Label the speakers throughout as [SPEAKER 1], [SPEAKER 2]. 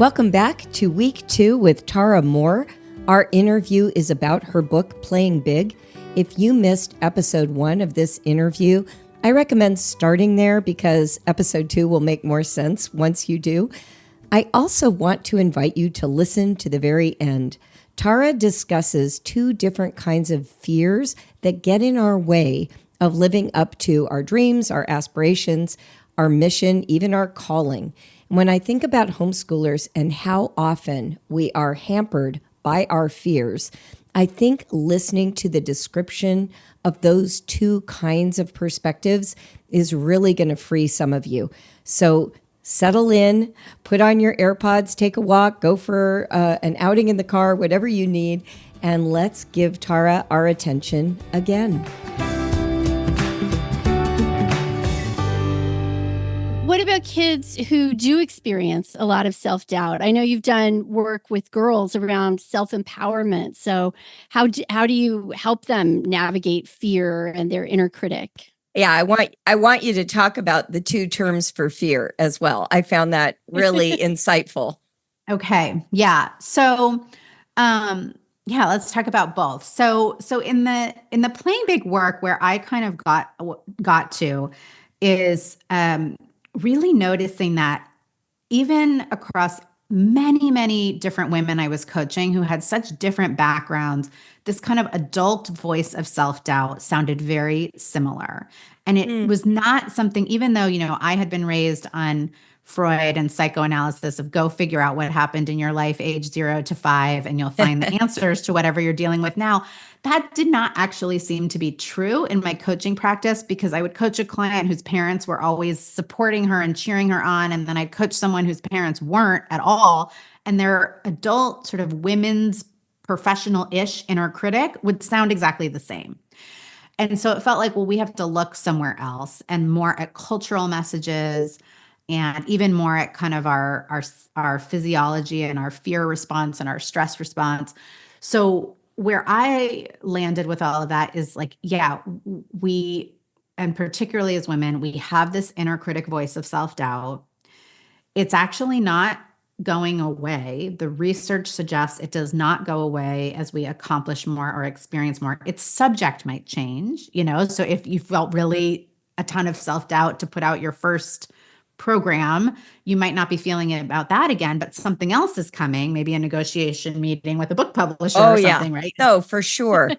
[SPEAKER 1] Welcome back to week 2 with Tara Mohr. Our interview is about her book, Playing Big. If you missed episode 1 of this interview, I recommend starting there because episode 2 will make more sense once you do. I also want to invite you to listen to the very end. Tara discusses 2 different kinds of fears that get in our way of living up to our dreams, our aspirations, our mission, even our calling. When I think about homeschoolers and how often we are hampered by our fears, I think listening to the description of those 2 kinds of perspectives is really going to free some of you. So settle in, put on your AirPods, take a walk, go for an outing in the car, whatever you need, and let's give Tara our attention again.
[SPEAKER 2] What about kids who do experience a lot of self-doubt? I know you've done work with girls around self-empowerment. So how do you help them navigate fear and their inner critic?
[SPEAKER 1] Yeah, I want you to talk about the 2 terms for fear as well. I found that really insightful.
[SPEAKER 3] Okay. Yeah. So, let's talk about both. So in the Playing Big work, where I kind of got to is really noticing that even across many, many different women I was coaching who had such different backgrounds, this kind of adult voice of self-doubt sounded very similar. And it was not something, even though, I had been raised on Freud and psychoanalysis of go figure out what happened in your life age 0 to 5 and you'll find the answers to whatever you're dealing with now. That did not actually seem to be true in my coaching practice, because I would coach a client whose parents were always supporting her and cheering her on. And then I'd coach someone whose parents weren't at all. And their adult sort of women's professional-ish inner critic would sound exactly the same. And so it felt like, well, we have to look somewhere else and more at cultural messages and even more at kind of our physiology and our fear response and our stress response. So where I landed with all of that is like, yeah, we, and particularly as women, we have this inner critic voice of self-doubt. It's actually not going away. The research suggests it does not go away as we accomplish more or experience more. Its subject might change, so if you felt really a ton of self-doubt to put out your first program, you might not be feeling it about that again, but something else is coming, maybe a negotiation meeting with a book publisher or something, right?
[SPEAKER 1] Oh, for sure.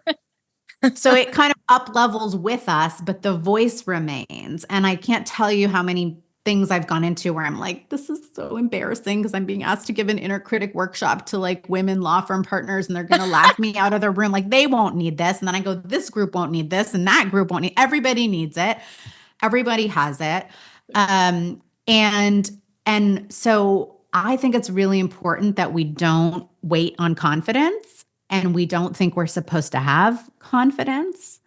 [SPEAKER 3] So it kind of up levels with us, but the voice remains. And I can't tell you how many things I've gone into where I'm like, this is so embarrassing because I'm being asked to give an inner critic workshop to like women law firm partners and they're going to laugh me out of their room. Like they won't need this. And then I go, this group won't need this and that group won't need, everybody needs it. Everybody has it. And so I think it's really important that we don't wait on confidence and we don't think we're supposed to have confidence.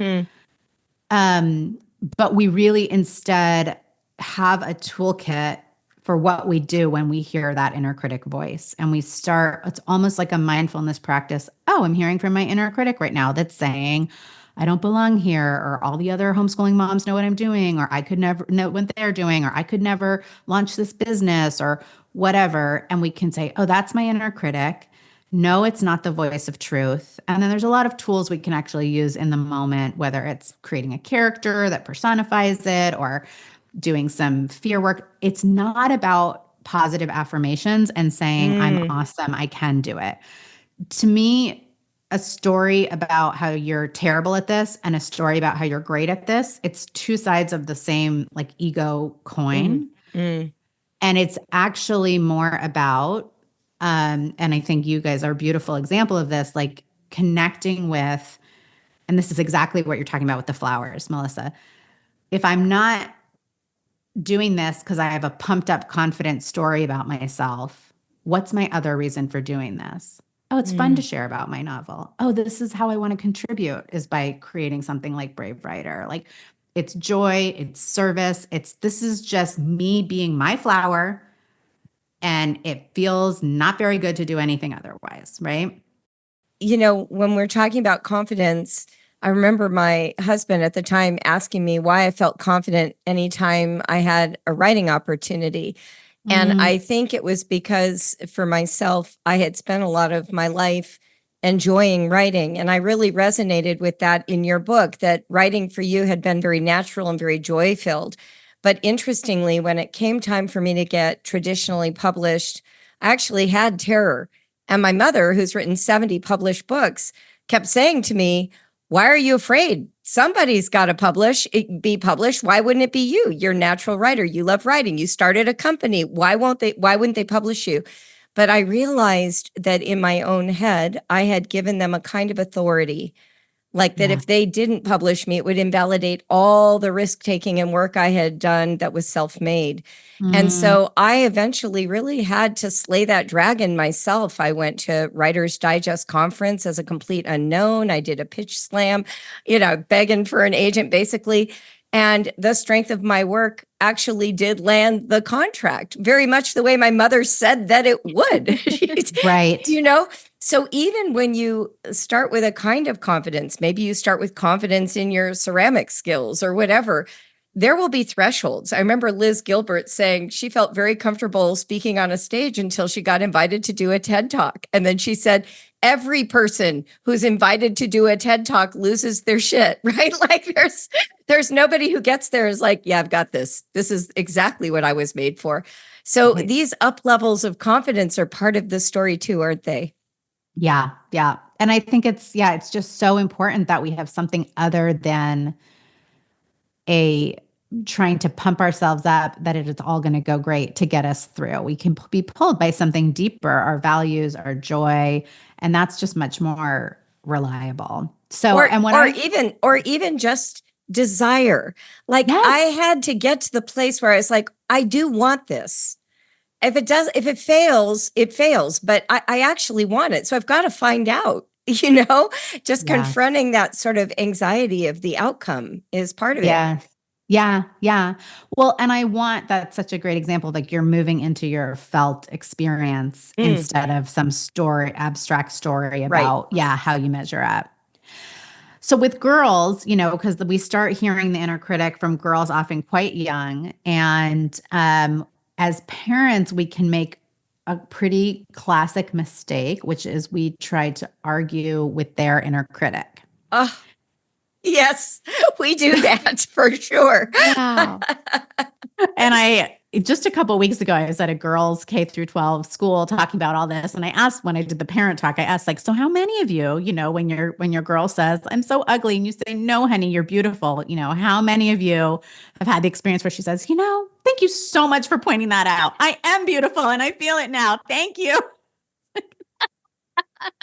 [SPEAKER 3] But we really instead have a toolkit for what we do when we hear that inner critic voice. And we start, it's almost like a mindfulness practice. Oh, I'm hearing from my inner critic right now that's saying, I don't belong here, or all the other homeschooling moms know what I'm doing, or I could never know what they're doing, or I could never launch this business or whatever. And we can say, oh, that's my inner critic. No, it's not the voice of truth. And then there's a lot of tools we can actually use in the moment, whether it's creating a character that personifies it or doing some fear work. It's not about positive affirmations and saying, I'm awesome, I can do it. To me, a story about how you're terrible at this and a story about how you're great at this, it's 2 sides of the same like ego coin. And it's actually more about, and I think you guys are a beautiful example of this, like connecting with, and this is exactly what you're talking about with the flowers, Melissa. If I'm not doing this because I have a pumped up, confident story about myself, what's my other reason for doing this? Oh, it's fun to share about my novel. Oh, this is how I want to contribute, is by creating something like Brave Writer. Like it's joy, it's service. This is just me being my flower. And it feels not very good to do anything otherwise, right?
[SPEAKER 1] When we're talking about confidence, I remember my husband at the time asking me why I felt confident anytime I had a writing opportunity. And I think it was because for myself, I had spent a lot of my life enjoying writing. And I really resonated with that in your book, that writing for you had been very natural and very joy filled. But interestingly, when it came time for me to get traditionally published, I actually had terror. And my mother, who's written 70 published books, kept saying to me, why are you afraid? Somebody's got to be published. Why wouldn't it be you? You're a natural writer. You love writing. You started a company. Why wouldn't they publish you? But I realized that in my own head, I had given them a kind of authority, like that if they didn't publish me, it would invalidate all the risk-taking and work I had done that was self-made. And so I eventually really had to slay that dragon myself. I went to Writer's Digest conference as a complete unknown. I did a pitch slam, begging for an agent basically. And the strength of my work actually did land the contract, very much the way my mother said that it would.
[SPEAKER 3] Right.
[SPEAKER 1] So even when you start with a kind of confidence, maybe you start with confidence in your ceramic skills or whatever, there will be thresholds. I remember Liz Gilbert saying she felt very comfortable speaking on a stage until she got invited to do a TED Talk. And then she said, every person who's invited to do a TED Talk loses their shit, right? Like there's nobody who gets there is like, yeah, I've got this. This is exactly what I was made for. So these up levels of confidence are part of the story too, aren't they?
[SPEAKER 3] Yeah. Yeah. And I think it's just so important that we have something other than trying to pump ourselves up, that it is all going to go great to get us through. We can be pulled by something deeper, our values, our joy, and that's just much more reliable. So,
[SPEAKER 1] or even just desire. Like I had to get to the place where I was like, I do want this. If it fails, it fails, but I actually want it. So I've got to find out, just confronting that sort of anxiety of the outcome is part of it.
[SPEAKER 3] Yeah. Yeah. Well, and that's such a great example. Like you're moving into your felt experience instead of some abstract story about, how you measure up. So with girls, because we start hearing the inner critic from girls often quite young. And as parents, we can make a pretty classic mistake, which is we try to argue with their inner critic.
[SPEAKER 1] Oh, yes, we do that for sure.
[SPEAKER 2] Wow.
[SPEAKER 3] And just a couple of weeks ago, I was at a girls K through 12 school talking about all this. And I asked, when I did the parent talk, I asked so how many of you, when your girl says, I'm so ugly, and you say, no, honey, you're beautiful. How many of you have had the experience where she says, thank you so much for pointing that out. I am beautiful and I feel it now. Thank you.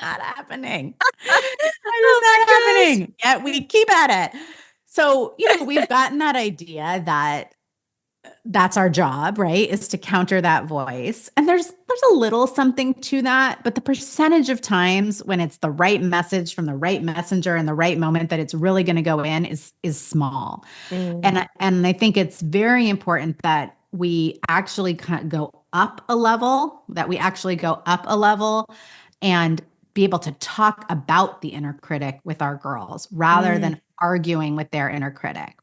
[SPEAKER 3] Not happening. Not happening. Yet we keep at it. So, we've gotten that idea that that's our job, right? Is to counter that voice. And there's a little something to that, but the percentage of times when it's the right message from the right messenger in the right moment that it's really going to go in is small. And I think it's very important that we actually kind of go up a level, and be able to talk about the inner critic with our girls rather than arguing with their inner critic.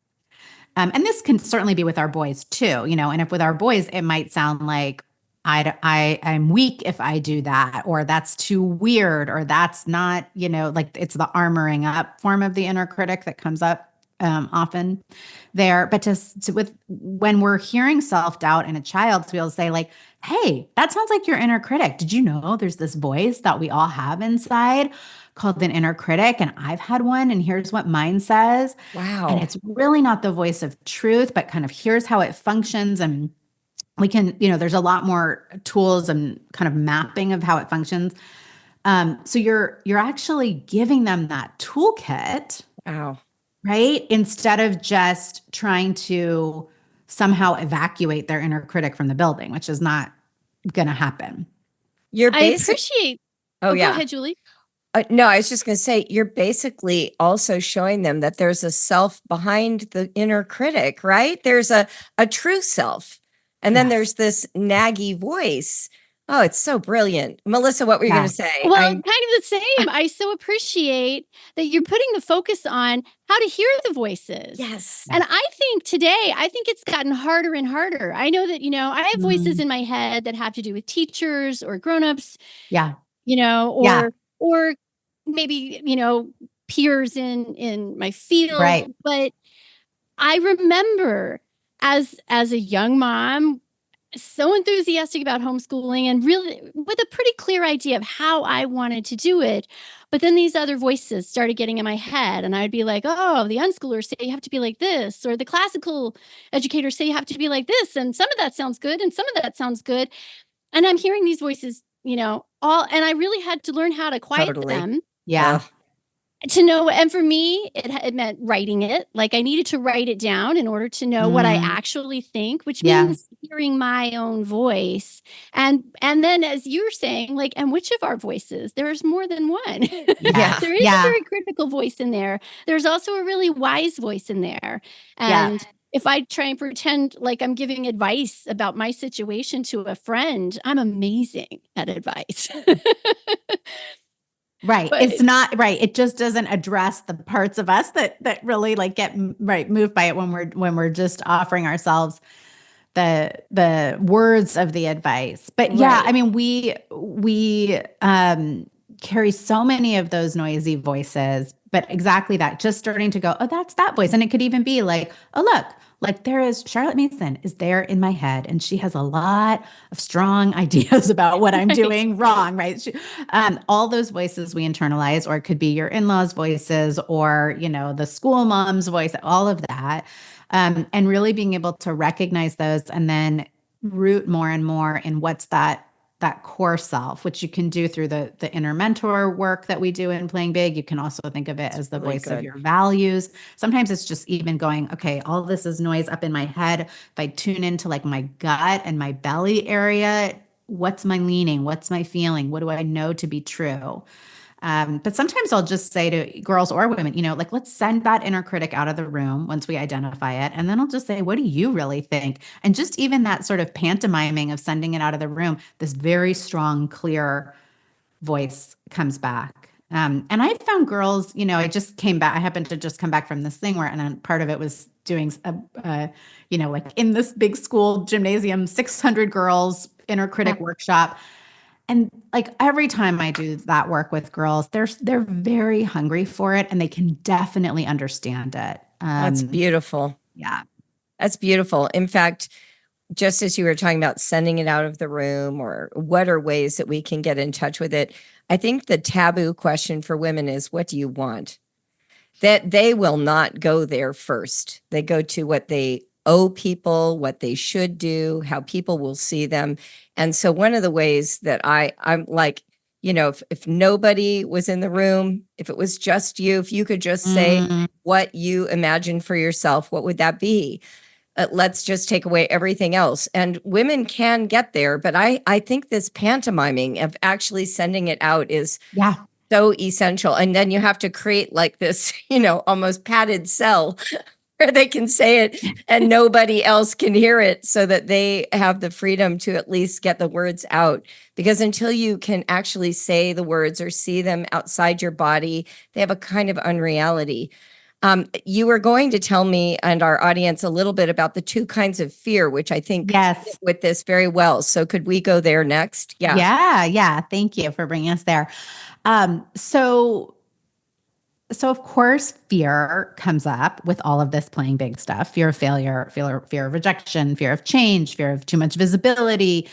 [SPEAKER 3] And this can certainly be with our boys too, and if with our boys, it might sound like I'm weak if I do that, or that's too weird, or that's not, like it's the armoring up form of the inner critic that comes up often there. But when we're hearing self-doubt in a child, to be able to say like, hey, that sounds like your inner critic. Did you know there's this voice that we all have inside called an inner critic? And I've had one, and here's what mine says.
[SPEAKER 1] Wow.
[SPEAKER 3] And it's really not the voice of truth, but kind of here's how it functions. And we can, there's a lot more tools and kind of mapping of how it functions. So you're actually giving them that toolkit.
[SPEAKER 1] Wow.
[SPEAKER 3] Right? Instead of just trying to somehow evacuate their inner critic from the building, which is not going to happen.
[SPEAKER 2] I appreciate.
[SPEAKER 1] Oh, yeah.
[SPEAKER 2] Go ahead, Julie.
[SPEAKER 1] No, I was just going to say, you're basically also showing them that there's a self behind the inner critic, right? There's a true self. And then there's this naggy voice Oh, it's so brilliant. Melissa, what were you going
[SPEAKER 3] Yeah.
[SPEAKER 1] to say?
[SPEAKER 2] Well, kind of the same. I so appreciate that you're putting the focus on how to hear the voices.
[SPEAKER 1] Yes.
[SPEAKER 2] And I think today, I think it's gotten harder and harder. I know that, I have voices in my head that have to do with teachers or grownups,
[SPEAKER 3] Yeah.
[SPEAKER 2] or or maybe, peers in my field.
[SPEAKER 3] Right.
[SPEAKER 2] But I remember as a young mom, so enthusiastic about homeschooling and really with a pretty clear idea of how I wanted to do it. But then these other voices started getting in my head, and I'd be like, oh, the unschoolers say you have to be like this, or the classical educators say you have to be like this. And some of that sounds good, and some of that sounds good. And I'm hearing these voices, and I really had to learn how to quiet them.
[SPEAKER 3] Yeah.
[SPEAKER 2] To know, and for me, it meant writing it. Like I needed to write it down in order to know what I actually think, which means hearing my own voice. And then, as you're saying, like, and which of our voices? There's more than one.
[SPEAKER 3] Yeah.
[SPEAKER 2] There is a very critical voice in there. There's also a really wise voice in there. And if I try and pretend like I'm giving advice about my situation to a friend, I'm amazing at advice.
[SPEAKER 3] Right.
[SPEAKER 2] But
[SPEAKER 3] It's not right. It just doesn't address the parts of us that really like get moved by it when we're just offering ourselves the words of the advice. But yeah, I mean, we carry so many of those noisy voices, but exactly that, just starting to go, oh, that's that voice. And it could even be like, oh, look, like there is Charlotte Mason is there in my head, and she has a lot of strong ideas about what I'm doing wrong, right? All those voices we internalize, or it could be your in-laws' voices, or the school mom's voice, all of that, and really being able to recognize those, and then root more and more in what's that core self, which you can do through the inner mentor work that we do in Playing Big. You can also think of it as the voice of your values. Sometimes it's just even going, okay, all this is noise up in my head. If I tune into like my gut and my belly area, what's my leaning? What's my feeling? What do I know to be true? But sometimes I'll just say to girls or women, like, let's send that inner critic out of the room once we identify it. And then I'll just say, what do you really think? And just even that sort of pantomiming of sending it out of the room, this very strong, clear voice comes back. And I found girls, I just came back. I happened to just come back from this thing and part of it was doing, like in this big school gymnasium, 600 girls inner critic workshop. And like every time I do that work with girls, they're very hungry for it, and they can definitely understand it.
[SPEAKER 1] That's beautiful.
[SPEAKER 3] Yeah.
[SPEAKER 1] That's beautiful. In fact, just as you were talking about sending it out of the room, or what are ways that we can get in touch with it, I think the taboo question for women is, what do you want? That they will not go there first. They go to what they owe people, what they should do, how people will see them. And so one of the ways that I'm like, if nobody was in the room, if it was just you, if you could just say what you imagine for yourself, what would that be? Let's just take away everything else. And women can get there, but I think this pantomiming of actually sending it out is so essential. And then you have to create like this, almost padded cell where they can say it and nobody else can hear it, so that they have the freedom to at least get the words out. Because until you can actually say the words or see them outside your body, they have a kind of unreality. You were going to tell me and our audience a little bit about the two kinds of fear, which I think fit with this very well. So could we go there next?
[SPEAKER 3] Yeah. Thank you for bringing us there. So of course, fear comes up with all of this Playing Big stuff: fear of failure, fear of rejection, fear of change, fear of too much visibility,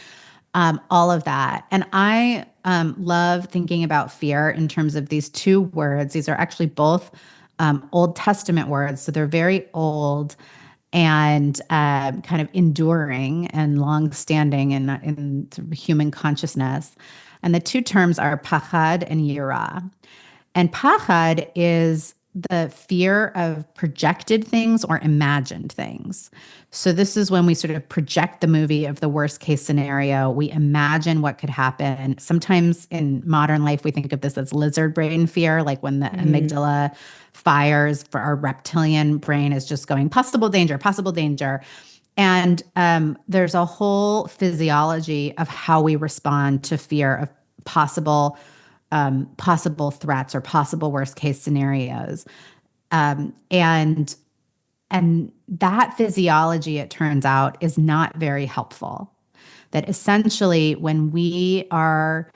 [SPEAKER 3] all of that. And I love thinking about fear in terms of these two words. These are actually both Old Testament words, so they're very old and kind of enduring and long-standing in sort of human consciousness. And the two terms are pachad and yirah. And pachad is the fear of projected things or imagined things. So this is when we sort of project the movie of the worst case scenario. We imagine what could happen. Sometimes in modern life, we think of this as lizard brain fear, like when the amygdala fires, for our reptilian brain is just going, possible danger, possible danger. And there's a whole physiology of how we respond to fear of possible threats or possible worst case scenarios. And that physiology, it turns out, is not very helpful. That essentially, when we are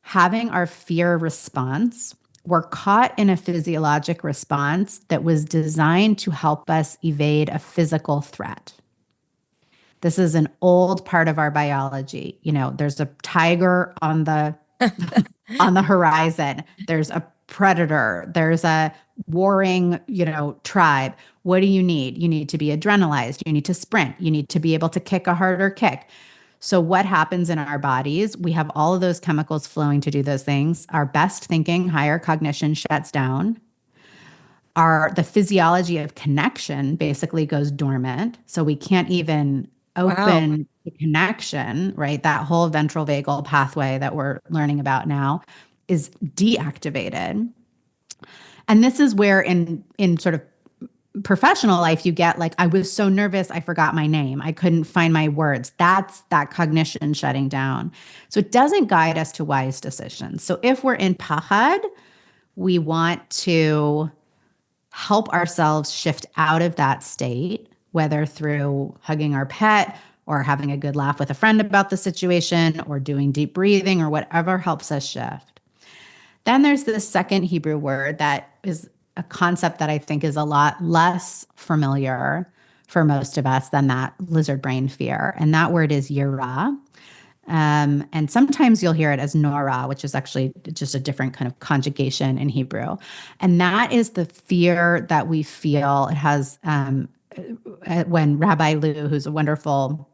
[SPEAKER 3] having our fear response, we're caught in a physiologic response that was designed to help us evade a physical threat. This is an old part of our biology. There's a tiger on the on the horizon. There's a predator. There's a warring, tribe. What do you need? You need to be adrenalized. You need to sprint. You need to be able to kick a harder kick. So what happens in our bodies? We have all of those chemicals flowing to do those things. Our best thinking, higher cognition shuts down. The physiology of connection basically goes dormant. So we can't even open the connection, right? That whole ventral vagal pathway that we're learning about now is deactivated. And this is where in sort of professional life, you get like, I was so nervous, I forgot my name. I couldn't find my words. That's that cognition shutting down. So it doesn't guide us to wise decisions. So if we're in pachad, we want to help ourselves shift out of that state, whether through hugging our pet or having a good laugh with a friend about the situation or doing deep breathing or whatever helps us shift. Then there's this second Hebrew word that is a concept that I think is a lot less familiar for most of us than that lizard brain fear. And that word is yirah. And sometimes you'll hear it as nora, which is actually just a different kind of conjugation in Hebrew. And that is the fear that we feel. It has, when Rabbi Lu, who's a wonderful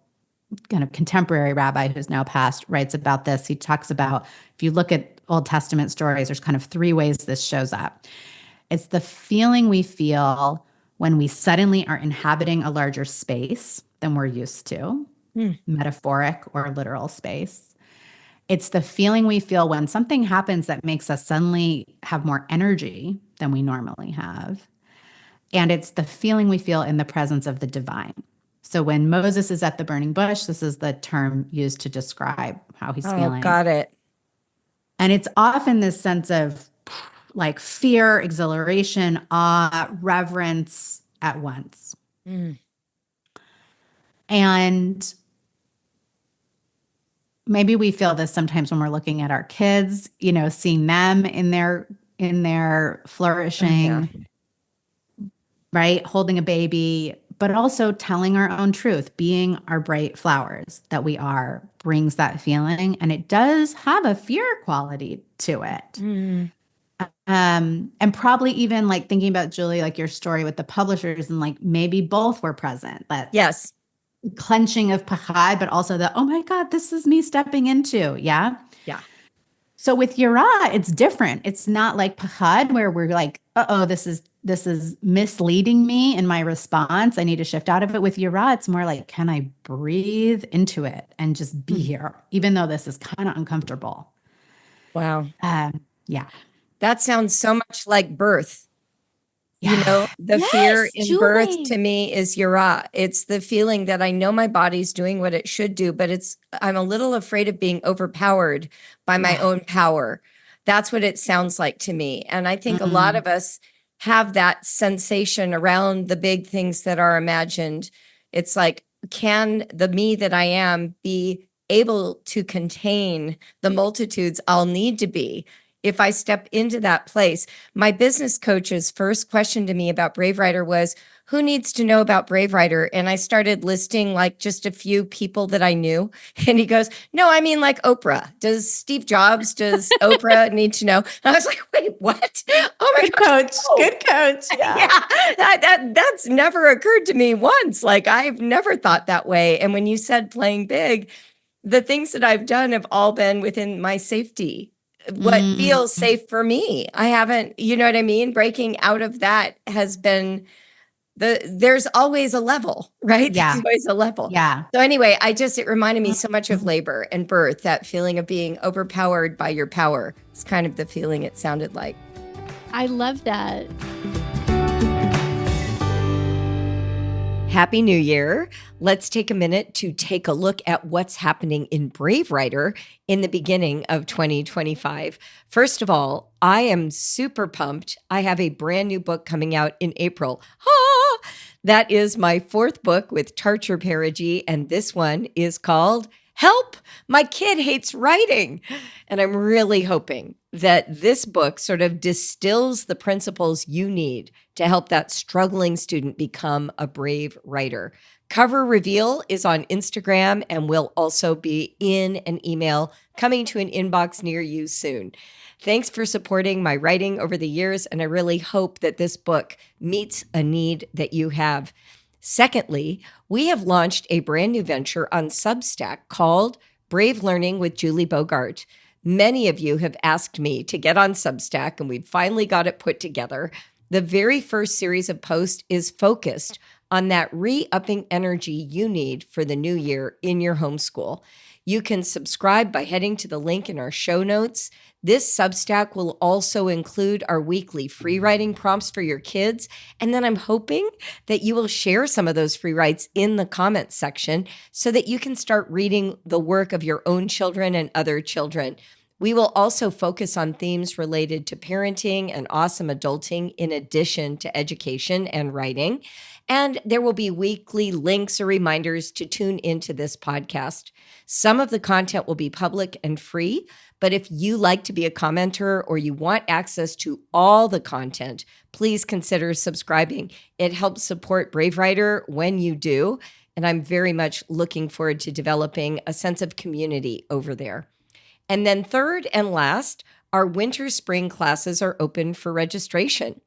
[SPEAKER 3] kind of contemporary rabbi who's now passed, writes about this, he talks about, if you look at Old Testament stories, there's kind of three ways this shows up. It's the feeling we feel when we suddenly are inhabiting a larger space than we're used to, metaphoric or literal space. It's the feeling we feel when something happens that makes us suddenly have more energy than we normally have. And it's the feeling we feel in the presence of the divine. So when Moses is at the burning bush, this is the term used to describe how he's feeling.
[SPEAKER 1] Oh, got it.
[SPEAKER 3] And it's often this sense of like fear, exhilaration, awe, reverence at once. And maybe we feel this sometimes when we're looking at our kids, seeing them in their flourishing, right? Holding a baby, but also telling our own truth, being our bright flowers that we are, brings that feeling. And it does have a fear quality to it. And probably even like thinking about, Julie, like your story with the publishers, and like maybe both were present. But
[SPEAKER 1] yes,
[SPEAKER 3] clenching of pachad, but also the, oh my God, this is me stepping into. Yeah.
[SPEAKER 1] Yeah.
[SPEAKER 3] So with yirah, it's different. It's not like pachad where we're like, this is misleading me in my response. I need to shift out of it. With yirah, it's more like, can I breathe into it and just be here, even though this is kind of uncomfortable?
[SPEAKER 1] Wow.
[SPEAKER 3] Yeah.
[SPEAKER 1] That sounds so much like birth.
[SPEAKER 3] Yeah.
[SPEAKER 1] The
[SPEAKER 2] Yes,
[SPEAKER 1] fear in
[SPEAKER 2] Julie.
[SPEAKER 1] birth to me is yirah. It's the feeling that I know my body's doing what it should do, but I'm a little afraid of being overpowered by my own power. That's what it sounds like to me. And I think a lot of us have that sensation around the big things that are imagined. It's like, can the me that I am be able to contain the multitudes I'll need to be if I step into that place? My business coach's first question to me about Brave Writer was, who needs to know about Brave Writer? And I started listing like just a few people that I knew. And he goes, no, I mean like Oprah. Does Steve Jobs, does Oprah need to know? And I was like, wait, what? Oh my God.
[SPEAKER 3] Good coach.
[SPEAKER 1] Yeah, that's never occurred to me once. Like I've never thought that way. And when you said playing big, the things that I've done have all been within my safety. What feels safe for me. I haven't, you know what I mean? Breaking out of that has been there's always a level, right?
[SPEAKER 3] Yeah.
[SPEAKER 1] There's always a level.
[SPEAKER 3] Yeah.
[SPEAKER 1] So anyway, it reminded me so much of labor and birth, that feeling of being overpowered by your power. It's kind of the feeling it sounded like.
[SPEAKER 2] I love that.
[SPEAKER 1] Happy New Year. Let's take a minute to take a look at what's happening in Brave Writer in the beginning of 2025. First of all, I am super pumped. I have a brand new book coming out in April. That is my fourth book with Tarcher Perigee, and this one is called Help! My Kid Hates Writing. And I'm really hoping that this book sort of distills the principles you need to help that struggling student become a brave writer. Cover reveal is on Instagram and will also be in an email coming to an inbox near you soon. Thanks for supporting my writing over the years, and I really hope that this book meets a need that you have. Secondly, we have launched a brand new venture on Substack called Brave Learning with Julie Bogart. Many of you have asked me to get on Substack, and we've finally got it put together. The very first series of posts is focused on that re-upping energy you need for the new year in your homeschool. You can subscribe by heading to the link in our show notes. This Substack will also include our weekly free writing prompts for your kids. And then I'm hoping that you will share some of those free writes in the comments section so that you can start reading the work of your own children and other children. We will also focus on themes related to parenting and awesome adulting in addition to education and writing. And there will be weekly links or reminders to tune into this podcast. Some of the content will be public and free, but if you like to be a commenter or you want access to all the content, please consider subscribing. It helps support Brave Writer when you do, and I'm very much looking forward to developing a sense of community over there. And then third and last, our winter-spring classes are open for registration.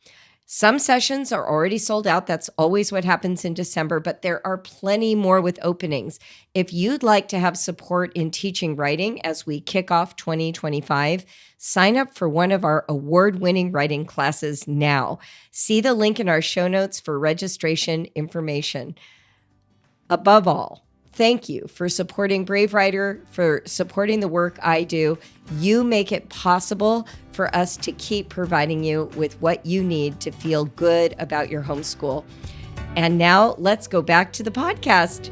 [SPEAKER 1] Some sessions are already sold out. That's always what happens in December, but there are plenty more with openings. If you'd like to have support in teaching writing as we kick off 2025, sign up for one of our award-winning writing classes now. See the link in our show notes for registration information. Above all, thank you for supporting Brave Writer, for supporting the work I do. You make it possible for us to keep providing you with what you need to feel good about your homeschool. And now let's go back to the podcast.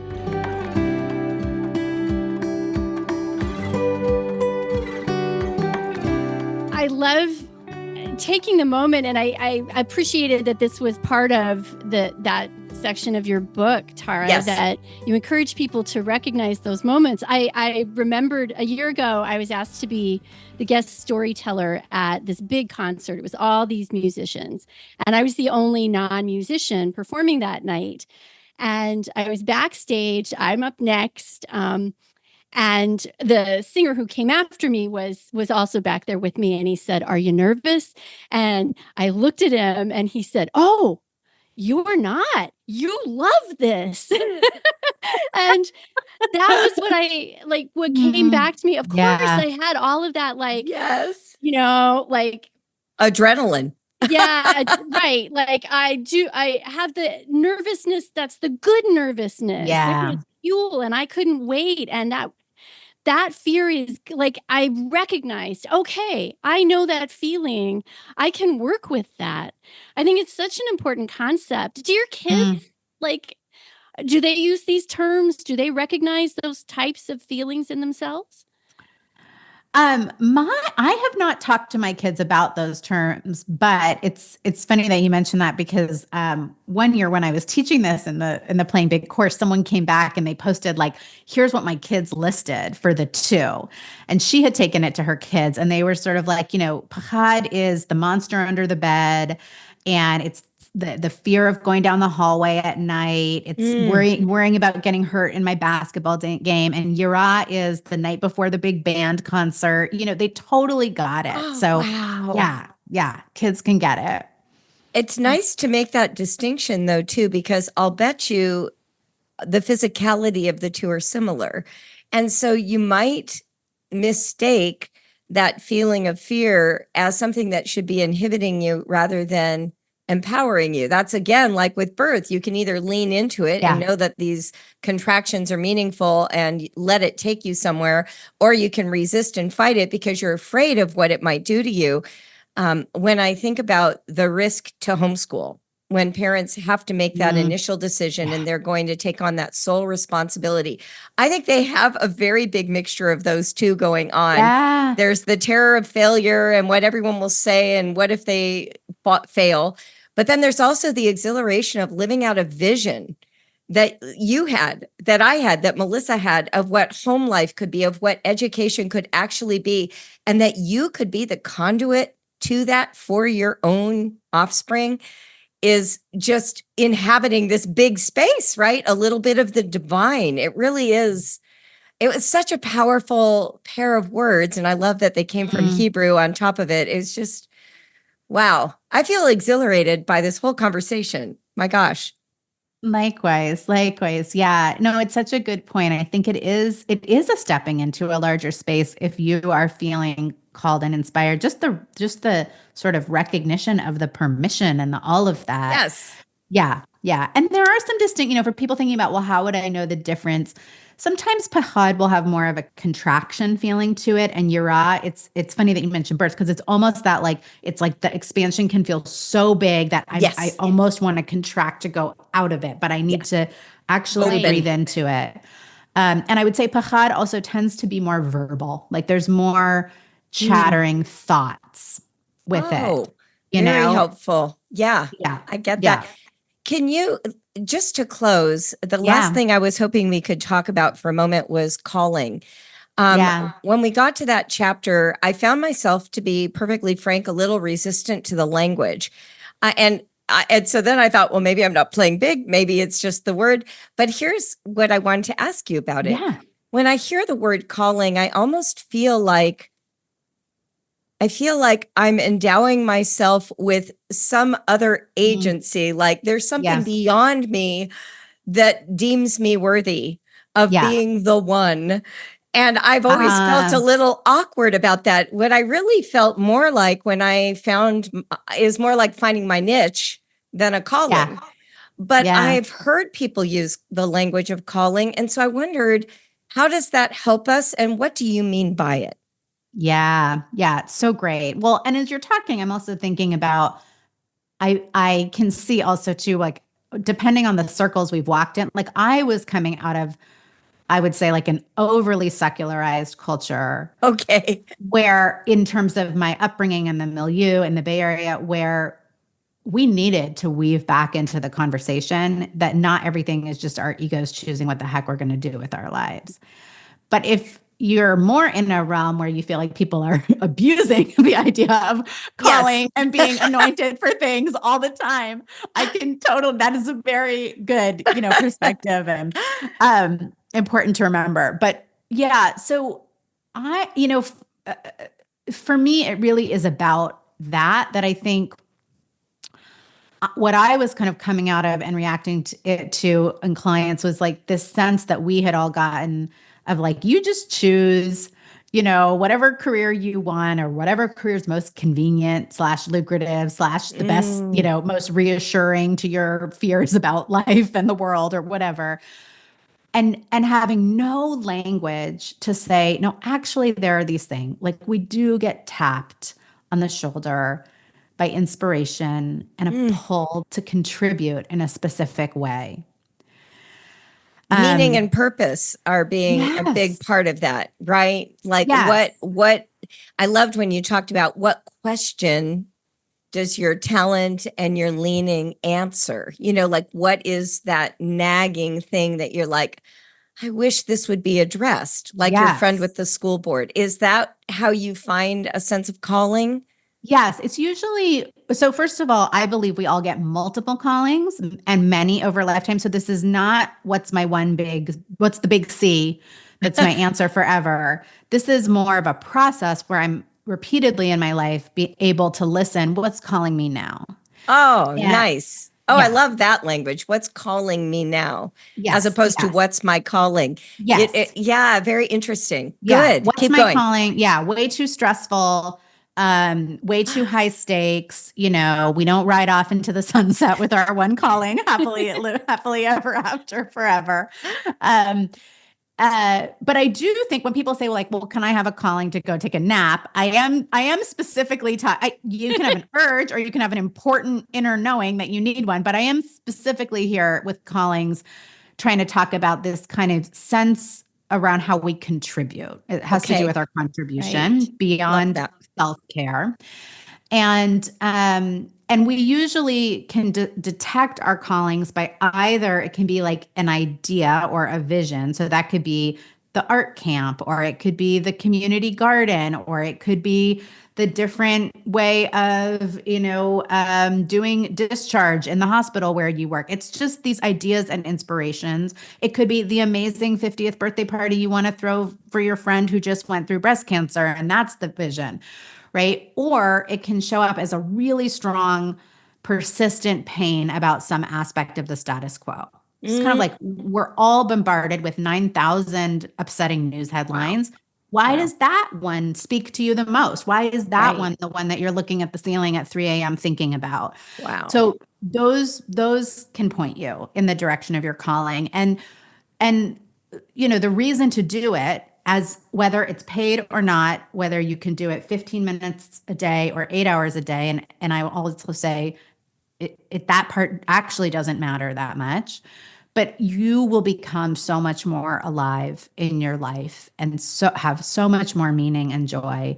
[SPEAKER 2] I love taking the moment, and I appreciated that this was part of that section of your book, Tara,
[SPEAKER 1] yes,
[SPEAKER 2] that you encourage people to recognize those moments. I remembered a year ago, I was asked to be the guest storyteller at this big concert. It was all these musicians, and I was the only non-musician performing that night. And I was backstage. I'm up next. And the singer who came after me was also back there with me. And he said, "Are you nervous?" And I looked at him and he said, "Oh, you're not. You love this." And that was what came back to me. Of course, I had all of that,
[SPEAKER 1] yes,
[SPEAKER 2] adrenaline.
[SPEAKER 1] Yeah,
[SPEAKER 2] right. I have the nervousness. That's the good nervousness.
[SPEAKER 3] Yeah.
[SPEAKER 2] It's fuel, and I couldn't wait. And that fear is I recognized, okay, I know that feeling. I can work with that. I think it's such an important concept. Do your kids do they use these terms? Do they recognize those types of feelings in themselves?
[SPEAKER 3] I have not talked to my kids about those terms, but it's funny that you mentioned that because one year when I was teaching this in the Playing Big course, someone came back and they posted here's what my kids listed for the two, and she had taken it to her kids, and they were sort of pachad is the monster under the bed, and it's the fear of going down the hallway at night. It's worrying about getting hurt in my basketball game. And yirah is the night before the big band concert. They totally got it.
[SPEAKER 1] Oh,
[SPEAKER 3] so
[SPEAKER 1] wow.
[SPEAKER 3] Yeah, kids can get it.
[SPEAKER 1] It's nice to make that distinction though, too, because I'll bet you the physicality of the two are similar. And so you might mistake that feeling of fear as something that should be inhibiting you rather than empowering you. That's again, like with birth, you can either lean into it and know that these contractions are meaningful and let it take you somewhere, or you can resist and fight it because you're afraid of what it might do to you. When I think about the risk to homeschool, when parents have to make that initial decision and they're going to take on that sole responsibility. I think they have a very big mixture of those two going on.
[SPEAKER 3] Yeah.
[SPEAKER 1] There's the terror of failure and what everyone will say and what if they fail. But then there's also the exhilaration of living out a vision that you had, that I had, that Melissa had, of what home life could be, of what education could actually be, and that you could be the conduit to that for your own offspring, is just inhabiting this big space, right? A little bit of the divine. It really is. It was such a powerful pair of words. And I love that they came from Hebrew on top of it. It's just, wow. I feel exhilarated by this whole conversation. My gosh.
[SPEAKER 3] Likewise. Yeah. No, it's such a good point. I think it is a stepping into a larger space if you are feeling called and inspired. Just the sort of recognition of the permission and all of that.
[SPEAKER 1] Yes.
[SPEAKER 3] Yeah. Yeah. And there are some distinct, for people thinking about, well, how would I know the difference? Sometimes pachad will have more of a contraction feeling to it. And yirah, it's funny that you mentioned births, because it's almost that it's like the expansion can feel so big that I almost want to contract to go out of it, but I need to actually breathe into it. And I would say pachad also tends to be more verbal. Like there's more chattering thoughts with it.
[SPEAKER 1] Very helpful. Yeah. I get that. Can you, just to close, the last thing I was hoping we could talk about for a moment was calling. When we got to that chapter, I found myself, to be perfectly frank, a little resistant to the language. And so then I thought, well, maybe I'm not playing big. Maybe it's just the word. But here's what I wanted to ask you about it. When I hear the word calling, I almost feel like I'm endowing myself with some other agency. Like there's something beyond me that deems me worthy of being the one. And I've always felt a little awkward about that. What I really felt more like when I found is more like finding my niche than a calling. But I've heard people use the language of calling. And so I wondered, how does that help us? And what do you mean by it?
[SPEAKER 3] Yeah. It's so great. Well, and as you're talking, I'm also thinking about, I can see also too, like, depending on the circles we've walked in, like I was coming out of, I would say, like an overly secularized culture.
[SPEAKER 1] Okay.
[SPEAKER 3] Where in terms of my upbringing in the milieu in the Bay Area, where we needed to weave back into the conversation that not everything is just our egos choosing what the heck we're going to do with our lives. But if you're more in a realm where you feel like people are abusing the idea of calling and being anointed for things all the time, that is a very good, perspective and important to remember. But so for me, it really is about that I think what I was kind of coming out of and reacting to it in clients was like this sense that we had all gotten of like, you just choose, whatever career you want or whatever career is most convenient / lucrative / the best, most reassuring to your fears about life and the world or whatever. And having no language to say, no, actually there are these things. Like we do get tapped on the shoulder by inspiration and a pull to contribute in a specific way.
[SPEAKER 1] Meaning and purpose are being a big part of that, right? Like what I loved when you talked about what question does your talent and your leaning answer? Like what is that nagging thing that you're like, I wish this would be addressed, like your friend with the school board. Is that how you find a sense of calling?
[SPEAKER 3] Yes, it's usually, so first of all, I believe we all get multiple callings and many over a lifetime. So this is not what's the big C that's my answer forever. This is more of a process where I'm repeatedly in my life be able to listen, what's calling me now?
[SPEAKER 1] Oh, nice. Oh, I love that language. What's calling me now? As opposed to what's my calling?
[SPEAKER 3] Yes.
[SPEAKER 1] Very interesting.
[SPEAKER 3] Yeah.
[SPEAKER 1] Good.
[SPEAKER 3] What's
[SPEAKER 1] Keep
[SPEAKER 3] my
[SPEAKER 1] going.
[SPEAKER 3] calling? Yeah. Way too stressful. Way too high stakes. We don't ride off into the sunset with our one calling happily ever after forever. But I do think when people say, well, can I have a calling to go take a nap? I am specifically you can have an urge or you can have an important inner knowing that you need one, but I am specifically here with callings trying to talk about this kind of sense around how we contribute. It has to do with our contribution beyond self-care. And we usually can detect our callings by either it can be like an idea or a vision. So that could be the art camp, or it could be the community garden, or it could be the different way of, doing discharge in the hospital where you work. It's just these ideas and inspirations. It could be the amazing 50th birthday party you want to throw for your friend who just went through breast cancer, and that's the vision. Right? Or it can show up as a really strong, persistent pain about some aspect of the status quo. It's kind of like we're all bombarded with 9,000 upsetting news headlines. Wow. Why does that one speak to you the most? Why is that one the one that you're looking at the ceiling at 3 a.m. thinking about?
[SPEAKER 1] Wow.
[SPEAKER 3] So those can point you in the direction of your calling. And the reason to do it, as whether it's paid or not, whether you can do it 15 minutes a day or 8 hours a day. And I will also say that part actually doesn't matter that much, but you will become so much more alive in your life and so have so much more meaning and joy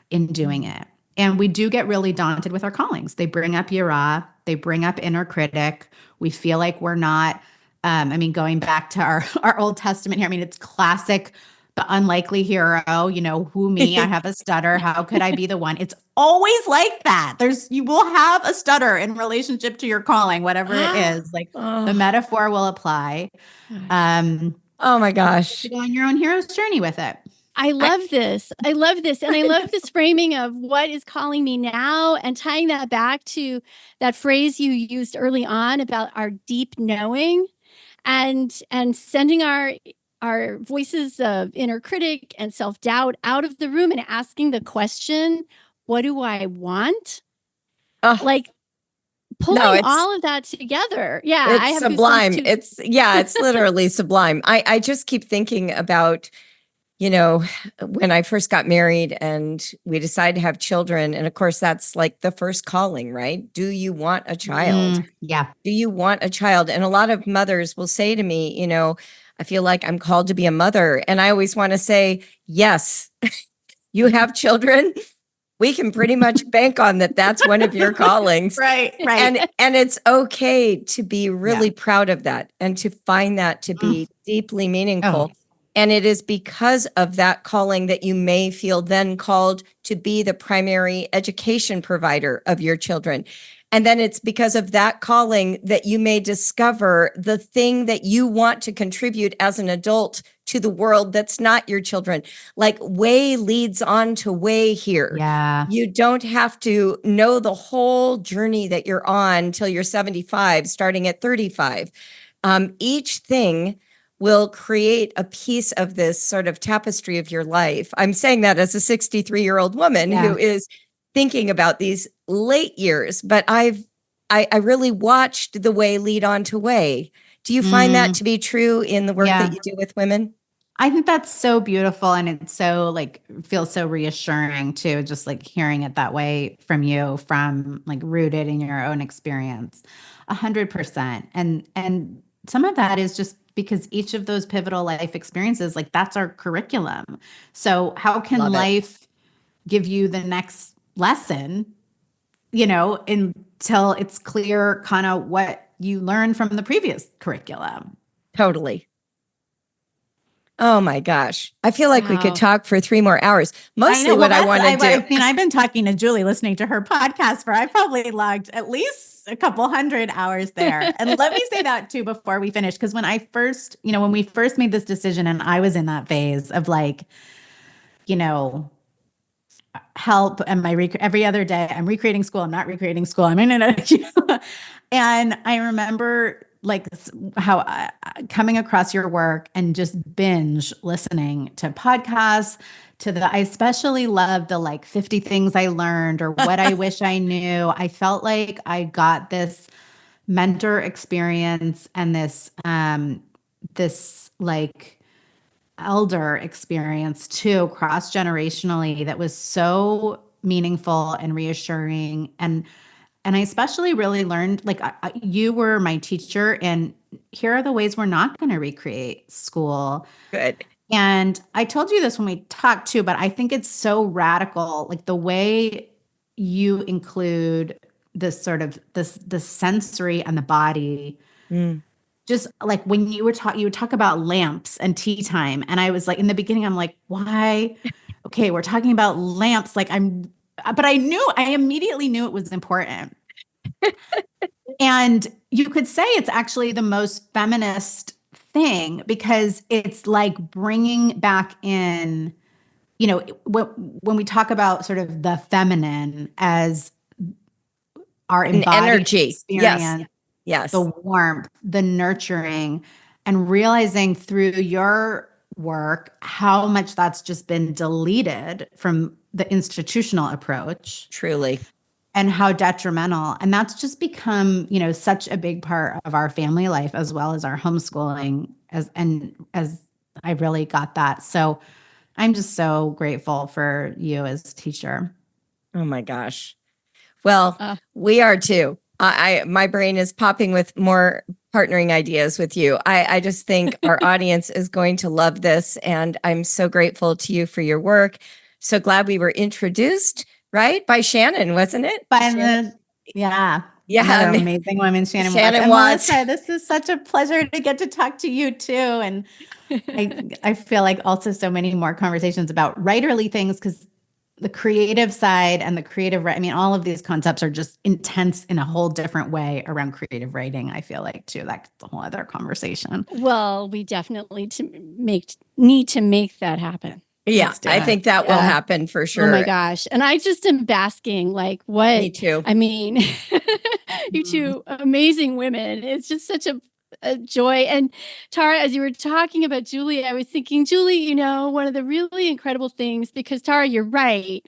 [SPEAKER 3] in doing it. And we do get really daunted with our callings. They bring up yirah, they bring up inner critic. We feel like we're not, going back to our Old Testament here, it's classic, the unlikely hero, who me, I have a stutter. How could I be the one? It's always like that. You will have a stutter in relationship to your calling, whatever it is. The metaphor will apply.
[SPEAKER 1] Oh my gosh.
[SPEAKER 3] To go on your own hero's journey with it.
[SPEAKER 2] I love this. And I love this framing of what is calling me now, and tying that back to that phrase you used early on about our deep knowing, and sending our voices of inner critic and self-doubt out of the room and asking the question, what do I want? Pulling all of that together. Yeah.
[SPEAKER 1] It's sublime. It's literally sublime. I just keep thinking about, when I first got married and we decided to have children. And of course, that's like the first calling, right? Do you want a child?
[SPEAKER 3] Yeah.
[SPEAKER 1] Do you want a child? And a lot of mothers will say to me, I feel like I'm called to be a mother. And I always want to say, yes, you have children. We can pretty much bank on that. That's one of your callings.
[SPEAKER 3] Right.
[SPEAKER 1] And it's okay to be really proud of that and to find that to be deeply meaningful. And it is because of that calling that you may feel then called to be the primary education provider of your children. And then it's because of that calling that you may discover the thing that you want to contribute as an adult to the world that's not your children. Like way leads on to way here.
[SPEAKER 3] Yeah.
[SPEAKER 1] You don't have to know the whole journey that you're on till you're 75, starting at 35. Each thing will create a piece of this sort of tapestry of your life. I'm saying that as a 63-year-old woman who is thinking about these late years, but I really watched the way lead on to way. Do you find that to be true in the work that you do with women?
[SPEAKER 3] I think that's so beautiful. And it's so feels so reassuring too, just hearing it that way from you, from rooted in your own experience, 100%. And some of that is just because each of those pivotal life experiences, that's our curriculum. So how can life give you the next lesson, until it's clear kind of what you learned from the previous curriculum?
[SPEAKER 1] Totally. Oh my gosh. I feel like we could talk for 3 more hours. Mostly what I want to do.
[SPEAKER 3] I've been talking to Julie, listening to her podcast I probably logged at least a couple hundred hours there. And let me say that too, before we finish. Cause when I first, when we first made this decision and I was in that phase of help, and every other day I'm recreating school. I'm not recreating school. I'm in it. And I remember how coming across your work and just binge listening to podcasts I especially love the 50 things I learned or what I wish I knew. I felt like I got this mentor experience and this elder experience too, cross-generationally, that was so meaningful and reassuring. And I especially really learned, like, you were my teacher, and here are the ways we're not going to recreate school.
[SPEAKER 1] Good.
[SPEAKER 3] And I told you this when we talked too, but I think it's so radical, like the way you include this sort of the sensory and the body. Just like when you would talk about lamps and tea time. And I was like, in the beginning, I'm like, why? Okay, we're talking about lamps. But I immediately knew it was important. And you could say it's actually the most feminist thing, because it's like bringing back in, when we talk about sort of the feminine as our embodied
[SPEAKER 1] energy
[SPEAKER 3] experience,
[SPEAKER 1] yes,
[SPEAKER 3] the warmth, the nurturing, and realizing through your work how much that's just been deleted from the institutional approach.
[SPEAKER 1] Truly.
[SPEAKER 3] And how detrimental. And that's just become, such a big part of our family life, as well as our homeschooling, as I really got that. So I'm just so grateful for you as a teacher.
[SPEAKER 1] Oh my gosh. Well, we are too. My brain is popping with more partnering ideas with you. I just think our audience is going to love this. And I'm so grateful to you for your work. So glad we were introduced, right? By Shannon, wasn't it?
[SPEAKER 3] Another amazing woman, Shannon Watts. And Melissa, this is such a pleasure to get to talk to you too. And I feel like also so many more conversations about writerly things, because the creative side and the creative, all of these concepts are just intense in a whole different way around creative writing. I feel like too, that's a whole other conversation.
[SPEAKER 2] Well, we definitely need to make that happen.
[SPEAKER 1] Yeah, I think that will happen for sure.
[SPEAKER 2] Oh my gosh. And I just am basking, like, what?
[SPEAKER 1] Me too.
[SPEAKER 2] I mean, you two amazing women. It's just such a joy. And Tara, as you were talking about Julie, I was thinking, Julie, one of the really incredible things, because Tara, you're right,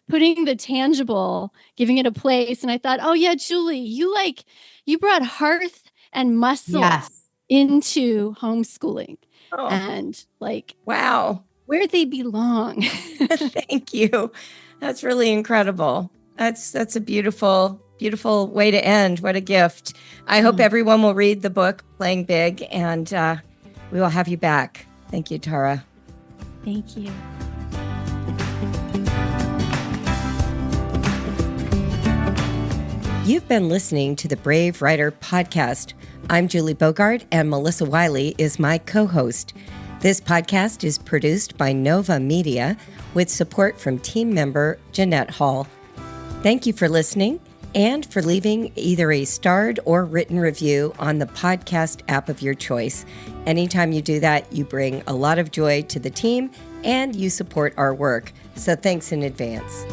[SPEAKER 2] putting the tangible, giving it a place. And I thought, oh yeah, Julie, you brought hearth and muscle into homeschooling. And like,
[SPEAKER 1] wow,
[SPEAKER 2] where they belong.
[SPEAKER 1] Thank you. That's really incredible. That's a beautiful, beautiful way to end. What a gift. I hope everyone will read the book, Playing Big, and we will have you back. Thank you, Tara.
[SPEAKER 2] Thank you.
[SPEAKER 1] You've been listening to the Brave Writer Podcast. I'm Julie Bogart, and Melissa Wiley is my co-host. This podcast is produced by Nova Media with support from team member Jeanette Hall. Thank you for listening and for leaving either a starred or written review on the podcast app of your choice. Anytime you do that, you bring a lot of joy to the team and you support our work. So thanks in advance.